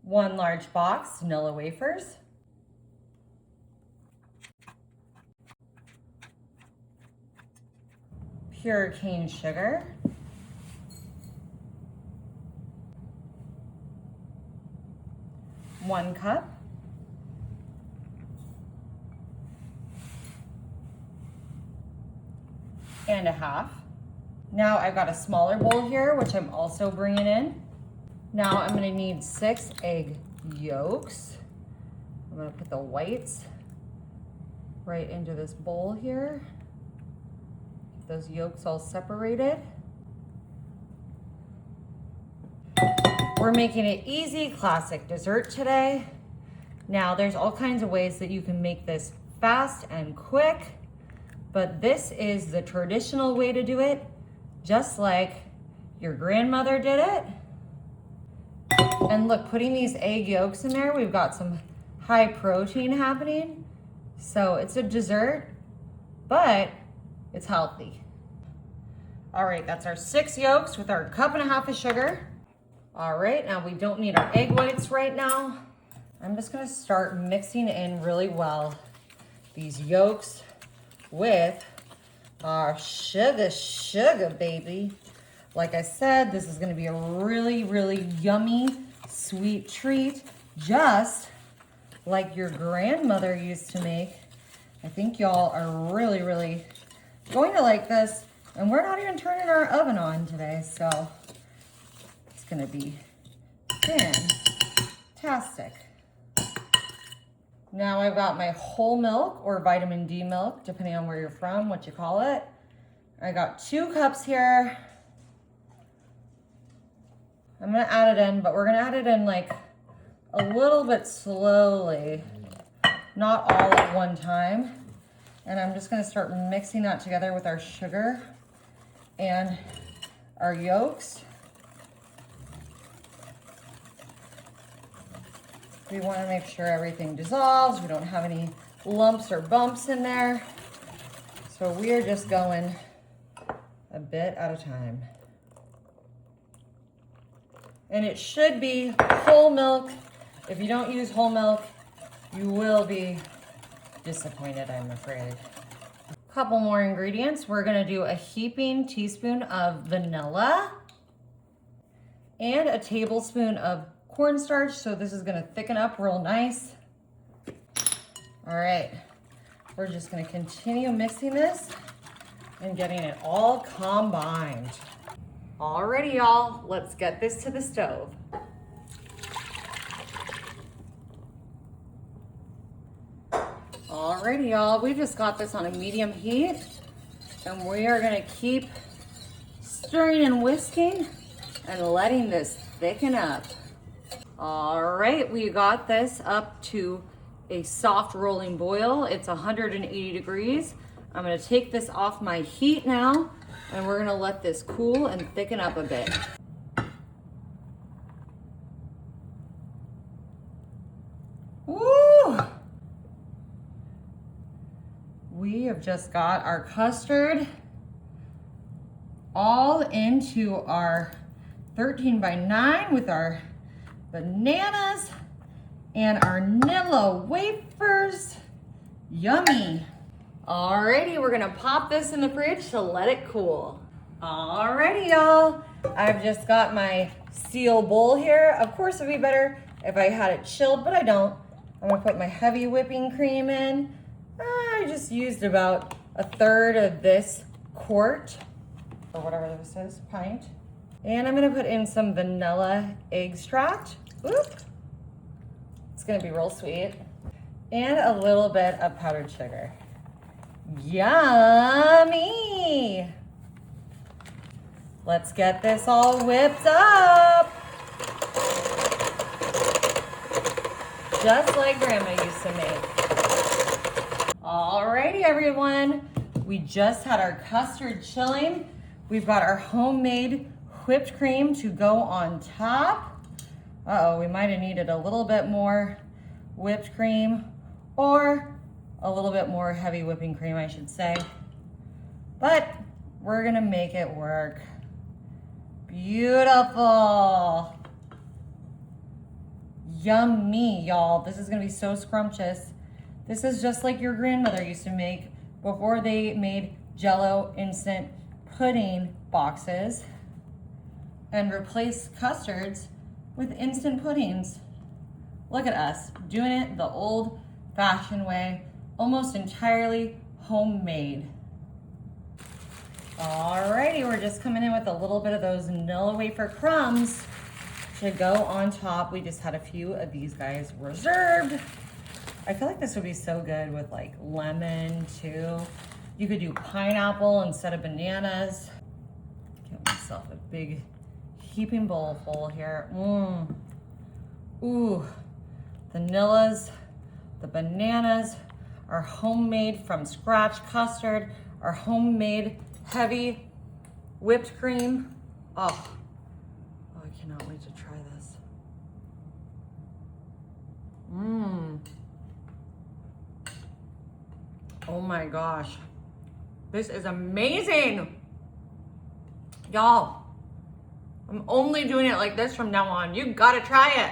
1 large box vanilla wafers, pure cane sugar, one cup, and a half. Now I've got a smaller bowl here, which I'm also bringing in. Now I'm gonna need 6 egg yolks. I'm gonna put the whites right into this bowl here. Get those yolks all separated. We're making an easy classic dessert today. Now there's all kinds of ways that you can make this fast and quick, but this is the traditional way to do it, just like your grandmother did it. And look, putting these egg yolks in there, we've got some high protein happening. So it's a dessert, but it's healthy. All right, that's our 6 yolks with our 1.5 cups of sugar. All right, now we don't need our egg whites right now. I'm just gonna start mixing in really well these yolks with our sugar, baby. Like I said, this is gonna be a really, really yummy, sweet treat, just like your grandmother used to make. I think y'all are really, really going to like this. And we're not even turning our oven on today, so it's gonna be fantastic. Now I've got my whole milk or vitamin D milk, depending on where you're from, what you call it. I got 2 cups here. I'm gonna add it in, but we're gonna add it in like a little bit slowly, not all at one time. And I'm just gonna start mixing that together with our sugar and our yolks. We wanna make sure everything dissolves. We don't have any lumps or bumps in there. So we are just going a bit at a time. And it should be whole milk. If you don't use whole milk, you will be disappointed, I'm afraid. A couple more ingredients. We're gonna do a heaping teaspoon of vanilla and a tablespoon of cornstarch. So this is gonna thicken up real nice. All right, we're just gonna continue mixing this and getting it all combined. Alrighty, y'all, let's get this to the stove. Alrighty, y'all, we just got this on a medium heat, and we are gonna keep stirring and whisking and letting this thicken up. All right, we got this up to a soft rolling boil. It's 180 degrees. I'm gonna take this off my heat now, and we're gonna let this cool and thicken up a bit. Woo! We have just got our custard all into our 13 by 9 with our bananas and our Nilla wafers. Yummy. Alrighty, we're gonna pop this in the fridge to let it cool. Alrighty, y'all. I've just got my steel bowl here. Of course, it'd be better if I had it chilled, but I don't. I'm gonna put my heavy whipping cream in. I just used about 1/3 of this quart, or whatever this is, pint. And I'm gonna put in some vanilla extract. Oop. It's gonna be real sweet. And a little bit of powdered sugar. Yummy! Let's get this all whipped up. Just like Grandma used to make. Alrighty, everyone. We just had our custard chilling. We've got our homemade whipped cream to go on top. Uh-oh, we might have needed a little bit more whipped cream, or a little bit more heavy whipping cream, I should say. But we're gonna make it work. Beautiful. yummy, y'all. This is gonna be so scrumptious. This is just like your grandmother used to make before they made Jell-O instant pudding boxes and replaced custards with instant puddings. Look at us doing it the old-fashioned way, almost entirely homemade. Alrighty, we're just coming in with a little bit of those vanilla wafer crumbs to go on top. We just had a few of these guys reserved. I feel like this would be so good with like lemon too. You could do pineapple instead of bananas. Get myself a big heaping bowl full here. Ooh, vanillas, the bananas, our homemade from scratch custard, our homemade heavy whipped cream. Oh, I cannot wait to try this. Oh my gosh. This is amazing. Y'all, I'm only doing it like this from now on. You gotta try it.